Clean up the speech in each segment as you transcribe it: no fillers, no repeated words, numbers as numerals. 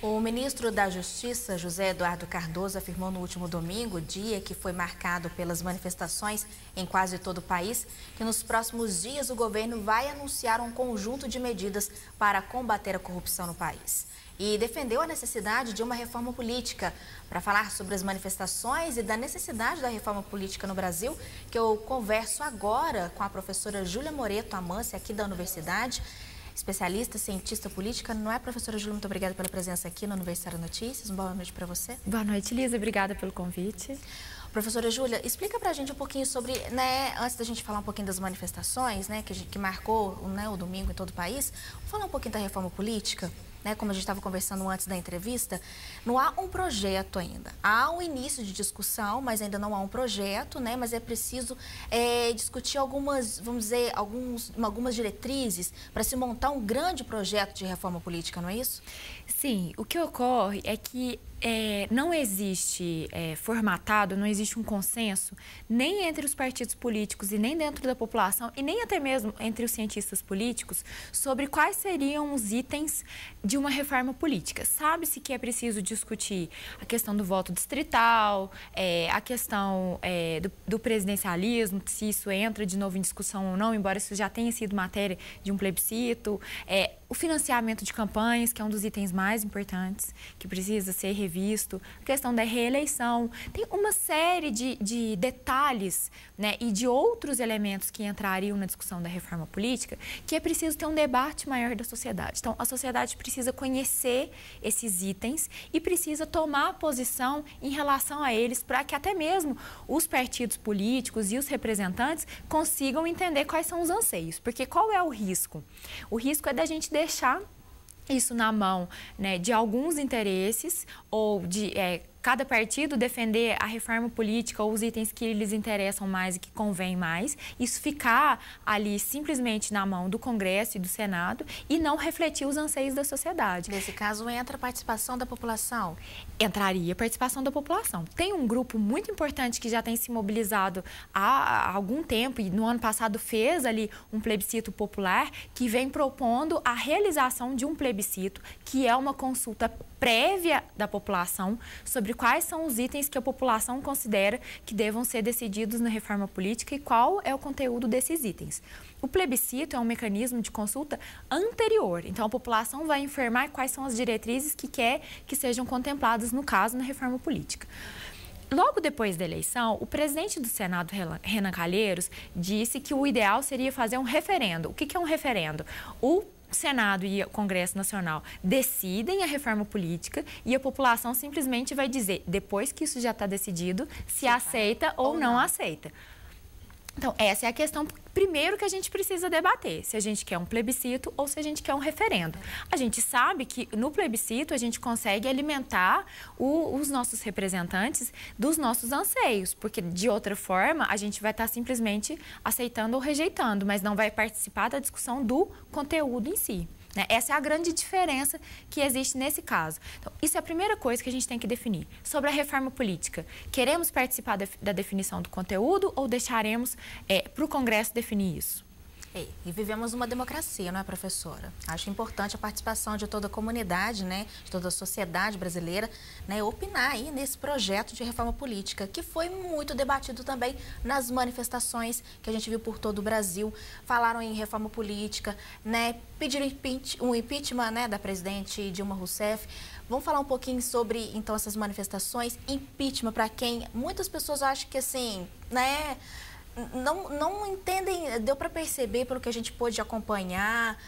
O ministro da Justiça, José Eduardo Cardoso, afirmou no último domingo, dia que foi marcado pelas manifestações em quase todo o país, que nos próximos dias o governo vai anunciar um conjunto de medidas para combater a corrupção no país. E defendeu a necessidade de uma reforma política. Para falar sobre as manifestações e da necessidade da reforma política no Brasil, que eu converso agora com a professora Júlia Moreto Amância, aqui da universidade, especialista, cientista política. Não é, professora Júlia? Muito obrigada pela presença aqui no Universitário Notícias. Uma boa noite para você. Boa noite, Lisa. Obrigada pelo convite. Professora Júlia, explica para a gente um pouquinho sobre, antes da gente falar um pouquinho das manifestações, que marcou o domingo em todo o país, vamos falar um pouquinho da reforma política. Como a gente estava conversando antes da entrevista, não há um projeto ainda. Há um início de discussão, mas ainda não há um projeto, mas é preciso discutir algumas, vamos dizer, algumas diretrizes para se montar um grande projeto de reforma política, não é isso? Sim, o que ocorre é que não existe formatado, não existe um consenso nem entre os partidos políticos e nem dentro da população e nem até mesmo entre os cientistas políticos sobre quais seriam os itens de uma reforma política. Sabe-se que é preciso discutir a questão do voto distrital, a questão do presidencialismo, se isso entra de novo em discussão ou não, embora isso já tenha sido matéria de um plebiscito, o financiamento de campanhas, que é um dos itens mais importantes, que precisa ser revisto, a questão da reeleição. Tem uma série de detalhes, e de outros elementos que entrariam na discussão da reforma política, que é preciso ter um debate maior da sociedade. Então, a sociedade precisa conhecer esses itens e precisa tomar posição em relação a eles, para que até mesmo os partidos políticos e os representantes consigam entender quais são os anseios. Porque qual é o risco? O risco é da gente deixar isso na mão, de alguns interesses ou de cada partido defender a reforma política ou os itens que lhes interessam mais e que convém mais, isso ficar ali simplesmente na mão do Congresso e do Senado e não refletir os anseios da sociedade. Nesse caso, entra a participação da população? Entraria a participação da população. Tem um grupo muito importante que já tem se mobilizado há algum tempo e no ano passado fez ali um plebiscito popular que vem propondo a realização de um plebiscito, que é uma consulta prévia da população sobre quais são os itens que a população considera que devam ser decididos na reforma política e qual é o conteúdo desses itens. O plebiscito é um mecanismo de consulta anterior, então a população vai informar quais são as diretrizes que quer que sejam contempladas, no caso, na reforma política. Logo depois da eleição, o presidente do Senado, Renan Calheiros, disse que o ideal seria fazer um referendo. O que é um referendo? O Senado e o Congresso Nacional decidem a reforma política e a população simplesmente vai dizer, depois que isso já está decidido, se aceita ou não aceita. Então, essa é a questão, primeiro, que a gente precisa debater, se a gente quer um plebiscito ou se a gente quer um referendo. A gente sabe que no plebiscito a gente consegue alimentar os nossos representantes dos nossos anseios, porque de outra forma a gente vai estar simplesmente aceitando ou rejeitando, mas não vai participar da discussão do conteúdo em si. Essa é a grande diferença que existe nesse caso. Então, isso é a primeira coisa que a gente tem que definir. Sobre a reforma política, queremos participar da definição do conteúdo ou deixaremos para o Congresso definir isso? E vivemos uma democracia, não é, professora? Acho importante a participação de toda a comunidade, de toda a sociedade brasileira, opinar aí nesse projeto de reforma política, que foi muito debatido também nas manifestações que a gente viu por todo o Brasil. Falaram em reforma política, pediram um impeachment, da presidente Dilma Rousseff. Vamos falar um pouquinho sobre, então, essas manifestações. Impeachment, para quem muitas pessoas acham que, assim, não entendem, deu para perceber pelo que a gente pôde acompanhar,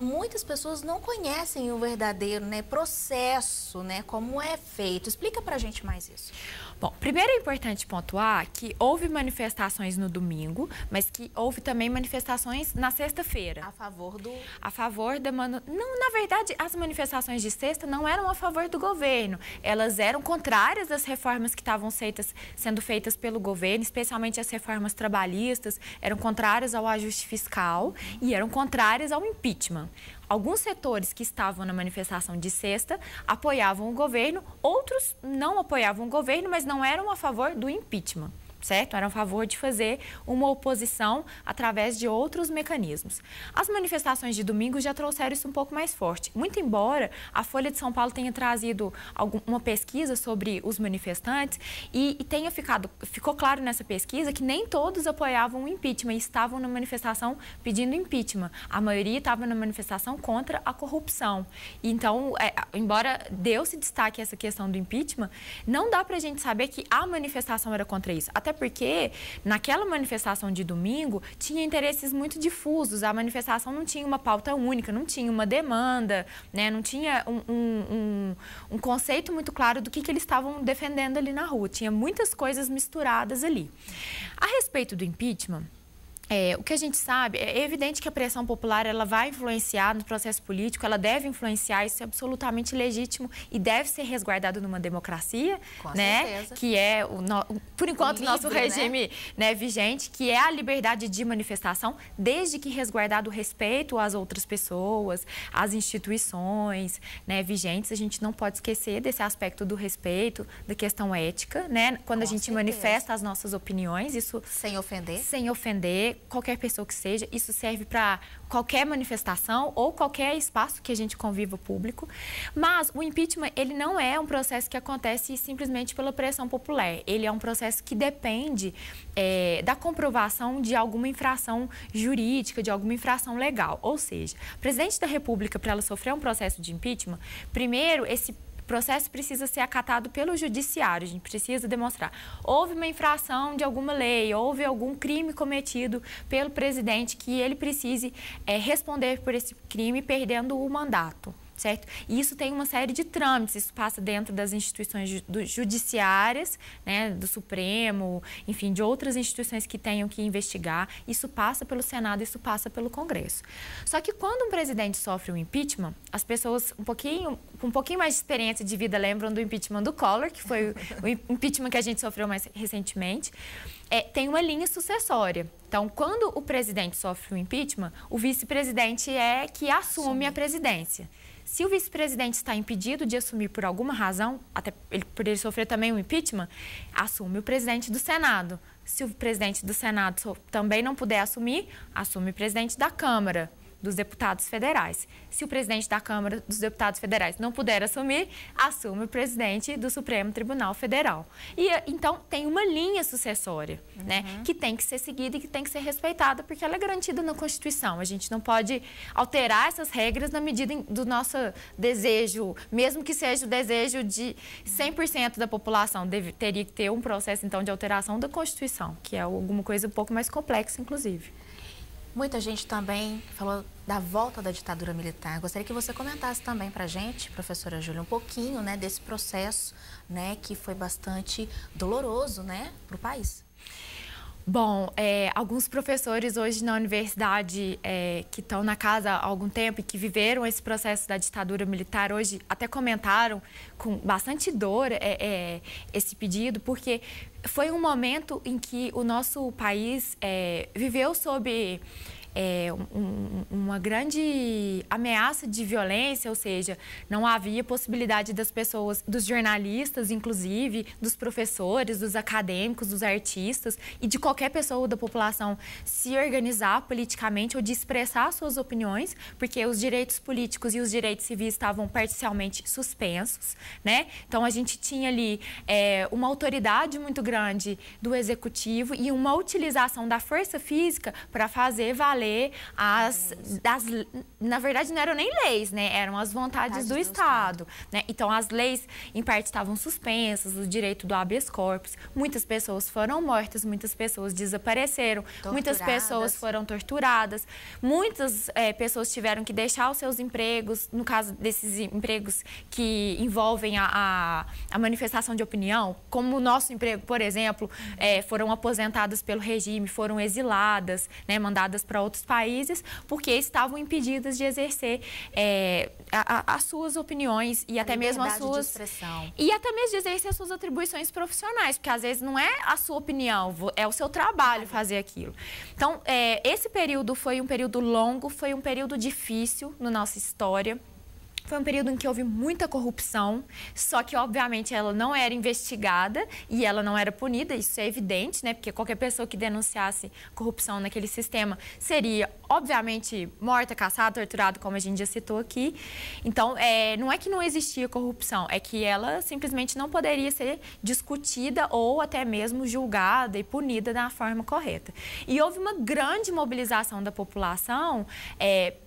muitas pessoas não conhecem o verdadeiro processo, como é feito. Explica para a gente mais isso. Bom, primeiro é importante pontuar que houve manifestações no domingo, mas que houve também manifestações na sexta-feira. A favor do... A favor da... Não, na verdade, as manifestações de sexta não eram a favor do governo. Elas eram contrárias às reformas que estavam sendo feitas pelo governo, especialmente as reformas trabalhistas, eram contrárias ao ajuste fiscal e eram contrárias ao impeachment. Alguns setores que estavam na manifestação de sexta apoiavam o governo, outros não apoiavam o governo, mas não eram a favor do impeachment. certo? Eram a favor de fazer uma oposição através de outros mecanismos. As manifestações de domingo já trouxeram isso um pouco mais forte. Muito embora a Folha de São Paulo tenha trazido uma pesquisa sobre os manifestantes e ficou claro nessa pesquisa que nem todos apoiavam o impeachment e estavam na manifestação pedindo impeachment. A maioria estava na manifestação contra a corrupção. Então, embora deu-se destaque essa questão do impeachment, não dá para a gente saber que a manifestação era contra isso. Até porque naquela manifestação de domingo tinha interesses muito difusos, a manifestação não tinha uma pauta única, não tinha uma demanda, né? Não tinha um conceito muito claro do que eles estavam defendendo ali na rua, tinha muitas coisas misturadas ali. A respeito do impeachment, o que a gente sabe, é evidente que a pressão popular ela vai influenciar no processo político, ela deve influenciar, isso é absolutamente legítimo e deve ser resguardado numa democracia, né? Certeza. Que é, por enquanto, o nosso regime, né, vigente, que é a liberdade de manifestação, desde que resguardado o respeito às outras pessoas, às instituições, né, vigentes. A gente não pode esquecer desse aspecto do respeito, da questão ética, né? Quando a gente manifesta as nossas opiniões, isso... Sem ofender. Sem ofender. Qualquer pessoa que seja, isso serve para qualquer manifestação ou qualquer espaço que a gente conviva público. Mas o impeachment, ele não é um processo que acontece simplesmente pela pressão popular. Ele é um processo que depende da comprovação de alguma infração jurídica, de alguma infração legal. Ou seja, o presidente da República, para ela sofrer um processo de impeachment, primeiro, esse processo precisa ser acatado pelo judiciário, a gente precisa demonstrar. Houve uma infração de alguma lei, houve algum crime cometido pelo presidente que ele precise responder por esse crime perdendo o mandato. Certo? E isso tem uma série de trâmites, isso passa dentro das instituições judiciárias, né, do Supremo, enfim, de outras instituições que tenham que investigar, isso passa pelo Senado, isso passa pelo Congresso. Só que quando um presidente sofre um impeachment, as pessoas com um pouquinho mais de experiência de vida lembram do impeachment do Collor, que foi o impeachment que a gente sofreu mais recentemente, tem uma linha sucessória. Então, quando o presidente sofre um impeachment, o vice-presidente é que assume a presidência. Se o vice-presidente está impedido de assumir por alguma razão, até por ele sofrer também um impeachment, assume o presidente do Senado. Se o presidente do Senado também não puder assumir, assume o presidente da Câmara dos Deputados Federais. Se o presidente da Câmara dos Deputados Federais não puder assumir, assume o presidente do Supremo Tribunal Federal. E então tem uma linha sucessória, né, que tem que ser seguida e que tem que ser respeitada, porque ela é garantida na Constituição. A gente não pode alterar essas regras na medida do nosso desejo, mesmo que seja o desejo de 100% da população. Teria que ter um processo, então, de alteração da Constituição, que é alguma coisa um pouco mais complexa, inclusive. Muita gente também falou da volta da ditadura militar. Gostaria que você comentasse também para a gente, professora Júlia, um pouquinho, né, desse processo, né, que foi bastante doloroso, né, para o país. Bom, alguns professores hoje na universidade que estão na casa há algum tempo e que viveram esse processo da ditadura militar, hoje até comentaram com bastante dor esse pedido, porque foi um momento em que o nosso país viveu sob uma grande ameaça de violência, ou seja, não havia possibilidade das pessoas, dos jornalistas, inclusive, dos professores, dos acadêmicos, dos artistas e de qualquer pessoa da população se organizar politicamente ou de expressar suas opiniões, porque os direitos políticos e os direitos civis estavam parcialmente suspensos, né? Então, a gente tinha ali uma autoridade muito grande do executivo e uma utilização da força física para fazer valer na verdade, não eram nem leis, né? Eram as vontades do Estado, né? Então, as leis, em parte, estavam suspensas, o direito do habeas corpus. Muitas pessoas foram mortas, muitas pessoas desapareceram, muitas pessoas foram torturadas, muitas pessoas tiveram que deixar os seus empregos, no caso desses empregos que envolvem a manifestação de opinião, como o nosso emprego, por exemplo, foram aposentadas pelo regime, foram exiladas, né, mandadas para outros países, porque estavam impedidas de exercer as suas opiniões e até mesmo as suas... de expressão. E até mesmo de exercer as suas atribuições profissionais, porque às vezes não é a sua opinião, é o seu trabalho fazer aquilo. Então, esse período foi um período longo, foi um período difícil na nossa história. Foi um período em que houve muita corrupção, só que, obviamente, ela não era investigada e ela não era punida, isso é evidente, né? Porque qualquer pessoa que denunciasse corrupção naquele sistema seria, obviamente, morta, caçada, torturada, como a gente já citou aqui. Então, não é que não existia corrupção, é que ela simplesmente não poderia ser discutida ou até mesmo julgada e punida da forma correta. E houve uma grande mobilização da população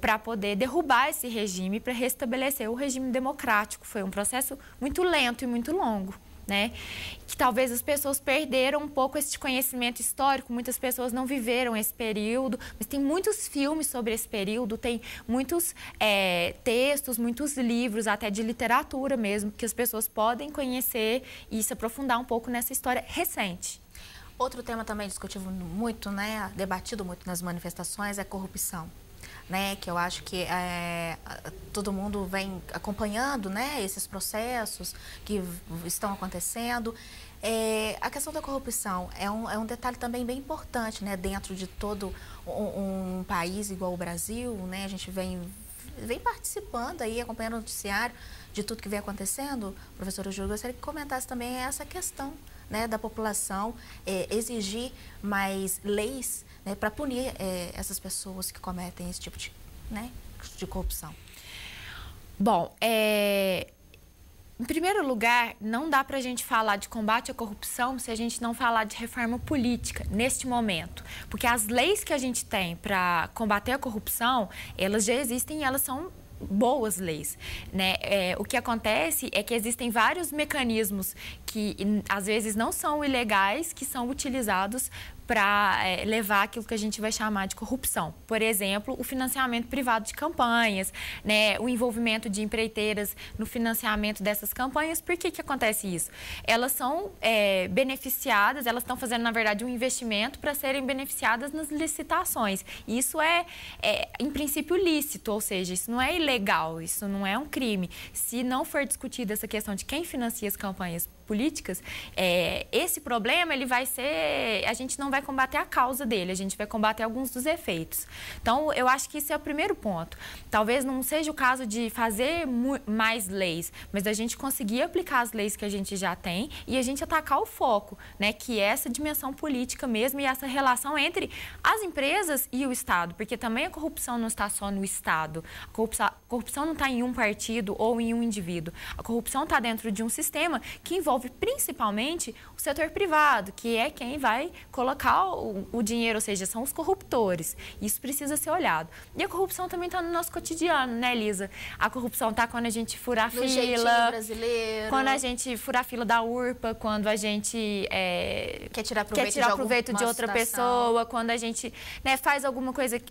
para poder derrubar esse regime, para restabelecer o regime democrático. Foi um processo muito lento e muito longo, né? Que talvez as pessoas perderam um pouco esse conhecimento histórico, muitas pessoas não viveram esse período, mas tem muitos filmes sobre esse período, tem muitos textos, muitos livros, até de literatura mesmo, que as pessoas podem conhecer e se aprofundar um pouco nessa história recente. Outro tema também discutido muito, né, debatido muito nas manifestações é a corrupção. Né, que eu acho que todo mundo vem acompanhando, né, esses processos que estão acontecendo. A questão da corrupção é um detalhe também bem importante, né, dentro de todo um país igual o Brasil, né, a gente vem participando aí, acompanhando o noticiário de tudo que vem acontecendo. Professora Júlia, gostaria que comentasse também essa questão, né, da população exigir mais leis, né, para punir essas pessoas que cometem esse tipo de corrupção. Bom, em primeiro lugar, não dá para a gente falar de combate à corrupção se a gente não falar de reforma política neste momento. Porque as leis que a gente tem para combater a corrupção, elas já existem e elas são boas leis, né? O que acontece é que existem vários mecanismos que às vezes não são ilegais, que são utilizados para levar aquilo que a gente vai chamar de corrupção. Por exemplo, o financiamento privado de campanhas, né? O envolvimento de empreiteiras no financiamento dessas campanhas. Por que acontece isso? Elas são beneficiadas, elas estão fazendo, na verdade, um investimento para serem beneficiadas nas licitações. Isso em princípio, lícito, ou seja, isso não é ilegal, isso não é um crime. Se não for discutida essa questão de quem financia as campanhas políticas, esse problema ele vai ser, a gente não vai combater a causa dele, a gente vai combater alguns dos efeitos. Então, eu acho que esse é o primeiro ponto. Talvez não seja o caso de fazer mais leis, mas da gente conseguir aplicar as leis que a gente já tem e a gente atacar o foco, né, que é essa dimensão política mesmo e essa relação entre as empresas e o Estado, porque também a corrupção não está só no Estado, a corrupção não está em um partido ou em um indivíduo, a corrupção está dentro de um sistema que envolve principalmente o setor privado, que é quem vai colocar o dinheiro, ou seja, são os corruptores. Isso precisa ser olhado. E a corrupção também está no nosso cotidiano, né, Elisa? A corrupção está quando a gente fura a fila, brasileiro. Quando a gente fura a fila da URPA, quando a gente quer tirar proveito de outra pessoa, quando a gente, né, faz alguma coisa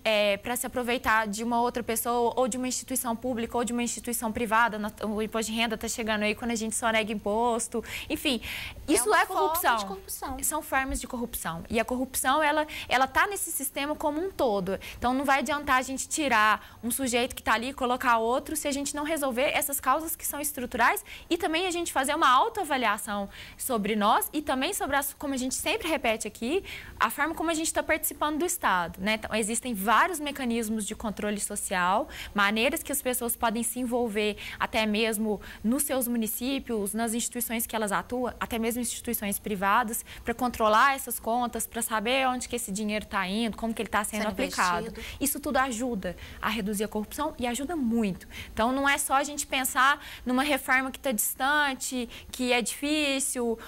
para se aproveitar de uma outra pessoa, ou de uma instituição pública, ou de uma instituição privada. O imposto de renda está chegando aí quando a gente só nega imposto. Enfim, isso é corrupção. De corrupção. São formas de corrupção. E a corrupção, ela está nesse sistema como um todo. Então, não vai adiantar a gente tirar um sujeito que está ali e colocar outro se a gente não resolver essas causas que são estruturais e também a gente fazer uma autoavaliação sobre nós e também sobre, como a gente sempre repete aqui, a forma como a gente está participando do Estado, né? Então, existem vários mecanismos de controle social, maneiras que as pessoas podem se envolver até mesmo nos seus municípios, nas instituições que elas atuam, até mesmo instituições privadas, para controlar essas contas, para saber onde que esse dinheiro está indo, como que ele está sendo aplicado. Investido. Isso tudo ajuda a reduzir a corrupção e ajuda muito. Então, não é só a gente pensar numa reforma que está distante, que é difícil,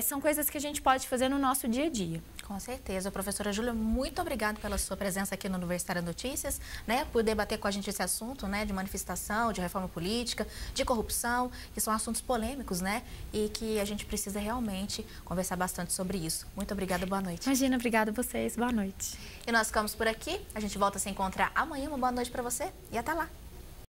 são coisas que a gente pode fazer no nosso dia a dia. Com certeza. Professora Júlia, muito obrigada pela sua presença aqui no Universitário Notícias, né, por debater com a gente esse assunto, né, de manifestação, de reforma política, de corrupção, que são assuntos polêmicos, né, e que a gente precisa realmente conversar bastante sobre isso. Muito obrigada, boa noite. Imagina, obrigada a vocês, boa noite. E nós ficamos por aqui, a gente volta a se encontrar amanhã, uma boa noite para você e até lá.